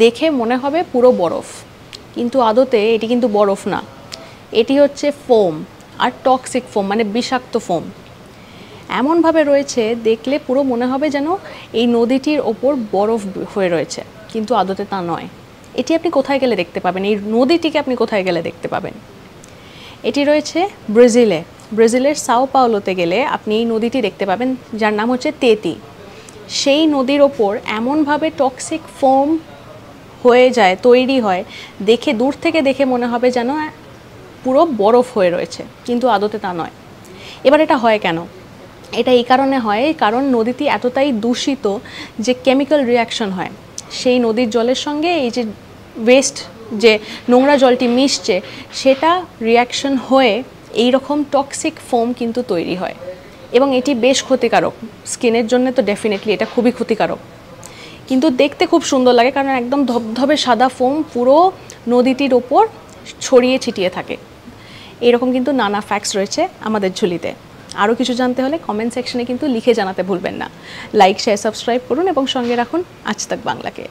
দেখে মনে হবে পুরো বরফ, কিন্তু আদতে এটি কিন্তু বরফ না, এটি হচ্ছে ফোম, আর টক্সিক ফোম মানে বিষাক্ত ফোম। এমনভাবে রয়েছে দেখলে পুরো মনে হবে যেন এই নদীটির ওপর বরফ হয়ে রয়েছে, কিন্তু আদতে তা নয়। এটি আপনি কোথায় গেলে দেখতে পাবেন, এই নদীটিকে আপনি কোথায় গেলে দেখতে পাবেন? এটি রয়েছে ব্রাজিলে, ব্রাজিলের সাও পাওলোতে গেলে আপনি এই নদীটি দেখতে পাবেন, যার নাম হচ্ছে তেতি। সেই নদীর ওপর এমনভাবে টক্সিক ফোম হয়ে যায়, তৈরি হয়, দেখে দূর থেকে দেখে মনে হবে যেন পুরো বরফ হয়ে রয়েছে, কিন্তু আদতে তা নয়। এবার এটা হয় কেন? এটা এই কারণে হয়, কারণ নদীটি এতটাই দূষিত যে কেমিক্যাল রিয়াকশন হয় সেই নদীর জলের সঙ্গে, এই যে ওয়েস্ট যে নোংরা জলটি মিশছে সেটা রিয়াকশন হয়ে এই রকম টক্সিক ফোম কিন্তু তৈরি হয়, এবং এটি বেশ ক্ষতিকারক স্কিনের জন্য। তো ডেফিনেটলি এটা খুবই ক্ষতিকারক, কিন্তু দেখতে খুব সুন্দর লাগে কারণ একদম ধবধবে সাদা ফোম পুরো নদীটির ওপর ছড়িয়ে ছিটিয়ে থাকে। এরকম কিন্তু নানা ফ্যাক্টস রয়েছে আমাদের ঝুলিতে। আরও কিছু জানতে হলে কমেন্ট সেকশনে কিন্তু লিখে জানাতে ভুলবেন না। লাইক, শেয়ার, সাবস্ক্রাইব করুন এবং সঙ্গে রাখুন আজ তাক বাংলাকে।